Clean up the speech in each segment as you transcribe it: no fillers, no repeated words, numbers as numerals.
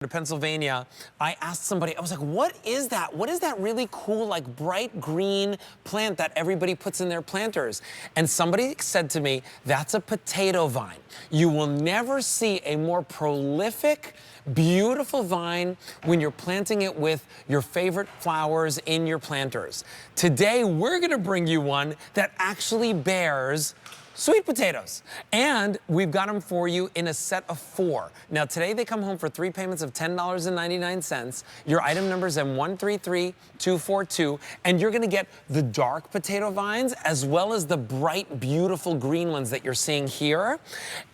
to Pennsylvania, I asked somebody, I was like, what is that? What is that really cool, like bright green plant that everybody puts in their planters? And somebody said to me, that's a potato vine. You will never see a more prolific, beautiful vine when you're planting it with your favorite flowers in your planters. Today, we're gonna bring you one that actually bears sweet potatoes. And we've got them for you in a set of 4. Now today they come home for 3 payments of $10.99. Your item number is M133242, and you're gonna get the dark potato vines as well as the bright, beautiful green ones that you're seeing here.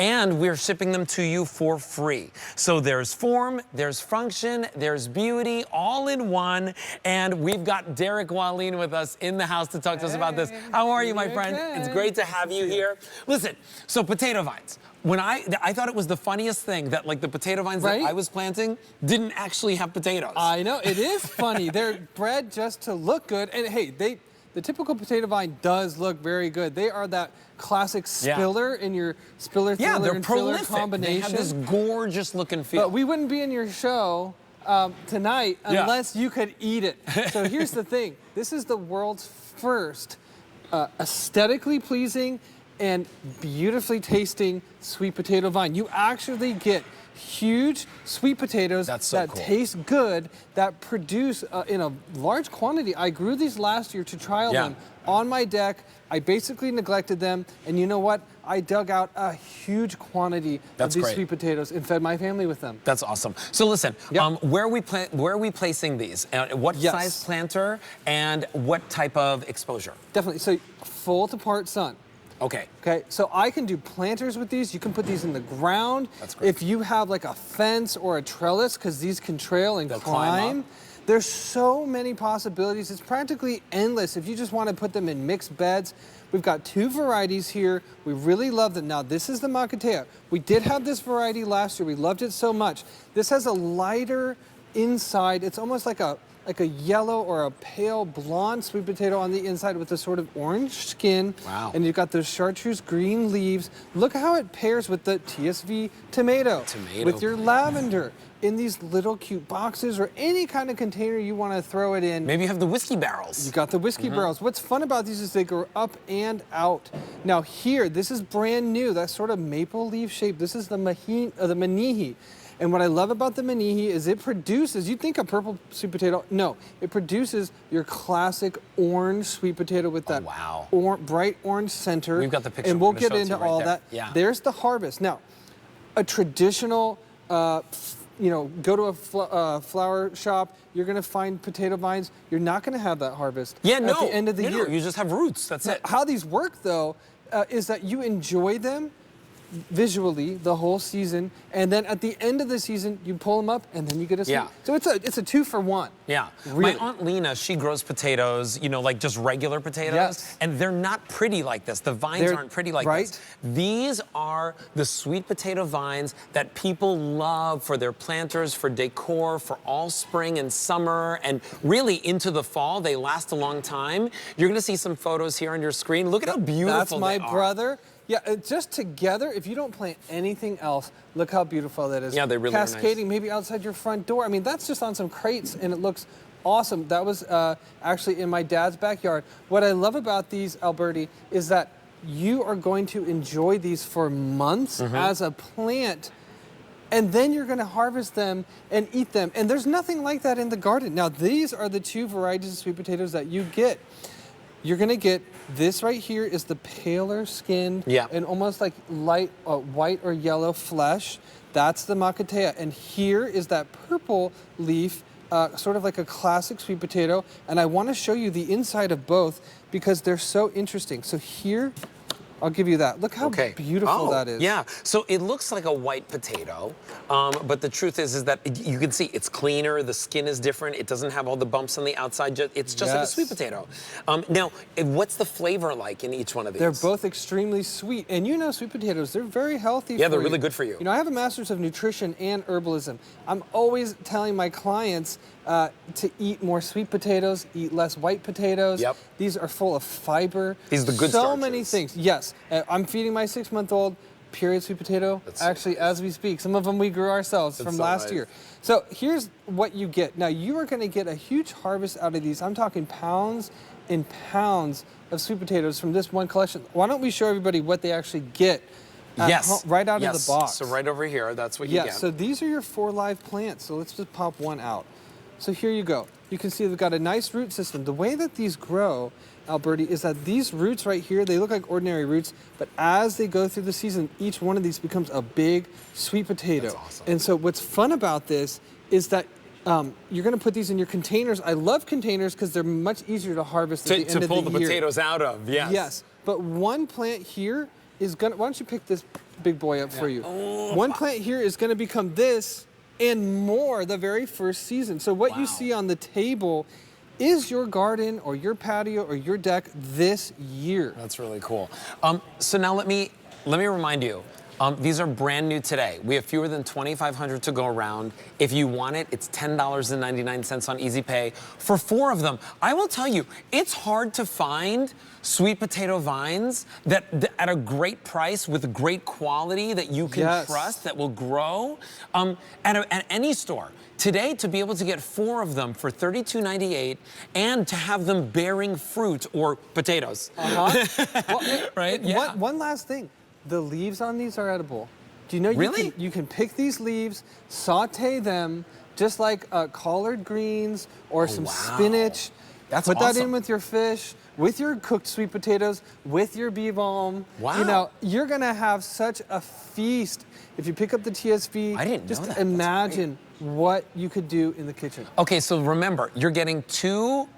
And we're shipping them to you for free. So there's form, there's function, there's beauty, all in one. And we've got Derek Wallin with us in the house to talk to us about this. How are you, my friend? It's great to have you here. Listen, so potato vines. When I thought it was the funniest thing that like the potato vines that I was planting didn't actually have potatoes. I know, it is funny. They're bred just to look good. And hey, the typical potato vine does look very good. They are that classic spiller in your spiller thriller and filler combination. They have this gorgeous looking feel. But we wouldn't be in your show tonight unless you could eat it. So here's the thing. This is the world's first aesthetically pleasing and beautifully tasting sweet potato vine. You actually get huge sweet potatoes that taste good, that produce in a large quantity. I grew these last year to trial them on my deck. I basically neglected them, and you know what? I dug out a huge quantity of these sweet potatoes and fed my family with them. That's awesome. So listen, where are we placing these? What size planter and what type of exposure? Definitely. So full to part sun. Okay. Okay, so I can do planters with these. You can put these in the ground. That's great. If you have like a fence or a trellis, because these can trail and climb. There's so many possibilities. It's practically endless if you just want to put them in mixed beds. We've got 2 varieties here. We really love them. Now, this is the Makatea. We did have this variety last year. We loved it so much. This has a lighter inside. It's almost like a yellow or a pale blonde sweet potato on the inside with a sort of orange skin. Wow. And you've got those chartreuse green leaves. Look how it pairs with the TSV tomato. With your lavender in these little cute boxes or any kind of container you want to throw it in. Maybe you have the whiskey barrels. You got the whiskey barrels. What's fun about these is they go up and out. Now here, this is brand new. That sort of maple leaf shape. This is the Manihi. And what I love about the Manihi is it produces, you think a purple sweet potato, no, it produces your classic orange sweet potato with that bright orange center. We've got the picture. And we'll get into all that. Yeah. There's the harvest. Now, a traditional, you know, go to a flower shop, you're gonna find potato vines. You're not gonna have that harvest at the end of the year. No, you just have roots, that's it. How these work though, is that you enjoy them visually the whole season, and then at the end of the season you pull them up and then you get a seed. So it's a 2-for-1. Yeah. Really. My Aunt Lena, she grows potatoes, you know, like just regular potatoes, and they're not pretty like this. The vines aren't pretty like this. These are the sweet potato vines that people love for their planters, for decor, for all spring and summer, and really into the fall. They last a long time. You're gonna see some photos here on your screen. Look at how beautiful they are. That's my brother. Yeah, just together, if you don't plant anything else, look how beautiful that is. Yeah, they really are nice. Cascading maybe outside your front door. I mean, that's just on some crates, and it looks awesome. That was actually in my dad's backyard. What I love about these, Alberti, is that you are going to enjoy these for months as a plant, and then you're going to harvest them and eat them. And there's nothing like that in the garden. Now, these are the 2 varieties of sweet potatoes that you get. You're gonna get this right here is the paler skinned and almost like light white or yellow flesh. That's the Makatea. And here is that purple leaf, sort of like a classic sweet potato. And I wanna show you the inside of both because they're so interesting. So here, I'll give you that. Look how beautiful that is. Yeah, so it looks like a white potato, but the truth is that you can see it's cleaner, the skin is different, it doesn't have all the bumps on the outside, it's just like a sweet potato. Now, what's the flavor like in each one of these? They're both extremely sweet, and you know sweet potatoes, they're very healthy for you. Yeah, they're really good for you. You know, I have a master's of nutrition and herbalism. I'm always telling my clients to eat more sweet potatoes, eat less white potatoes. These are full of fiber. These are the good So starches. many things, yes. I'm feeding my 6-month-old period sweet potato. That's so Actually, nice. as we speak, some of them we grew ourselves from so last nice. year. So here's what you get. Now you are going to get a huge harvest out of these. I'm talking pounds and pounds of sweet potatoes from this one collection. Why don't we show everybody what they actually get right out of the box? So right over here, that's what you Yeah, get. so these are your 4 live plants. So let's just pop one out. So here you go. You can see they've got a nice root system. The way that these grow, Alberti, is that these roots right here, they look like ordinary roots, but as they go through the season, each one of these becomes a big sweet potato. That's awesome. And so what's fun about this is that you're going to put these in your containers. I love containers because they're much easier to harvest at the end of the year. To pull the potatoes out of, yes. Yes, but one plant here is going to, why don't you pick this big boy up for you? Oh, one plant here is going to become this and more the very first season. So what you see on the table is your garden or your patio or your deck this year. That's really cool. So now let me remind you, these are brand new today. We have fewer than 2,500 to go around. If you want it, it's $10.99 on Easy Pay for 4 of them. I will tell you, it's hard to find sweet potato vines that at a great price with great quality that you can trust, that will grow at any store. Today, to be able to get 4 of them for $32.98 and to have them bearing fruit or potatoes. Well, right? Yeah. One last thing. The leaves on these are edible. Do you know you can pick these leaves, saute them, just like collard greens or some spinach. That's Put that in with your fish, with your cooked sweet potatoes, with your bee balm. Wow. You know, you're gonna have such a feast if you pick up the TSV. I didn't know just that. imagine what you could do in the kitchen. Okay, so remember, you're getting 2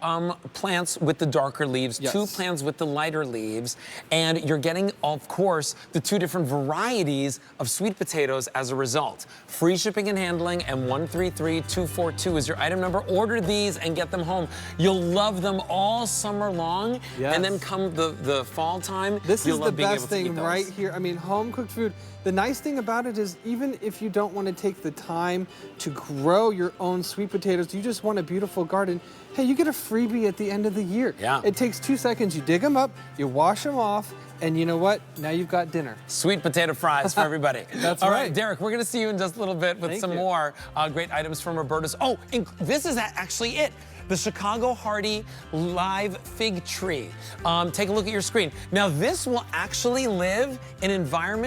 plants with the darker leaves, 2 plants with the lighter leaves, and you're getting, of course, the 2 different varieties of sweet potatoes as a result. Free shipping and handling, and 133242 is your item number. Order these and get them home. You'll love them all summer long, and then come the fall time, This you'll is the love being best able to eat thing those. right here. I mean, home cooked food. The nice thing about it is even if you don't want to take the time to grow your own sweet potatoes, you just want a beautiful garden, hey, you get a freebie at the end of the year. Yeah. It takes 2 seconds. You dig them up, you wash them off, and you know what? Now you've got dinner. Sweet potato fries for everybody. That's All right. Derek, we're going to see you in just a little bit with Thank some you. more great items from Roberta's. Oh, this is actually it. The Chicago Hardy Live Fig Tree. Take a look at your screen. Now, this will actually live in environments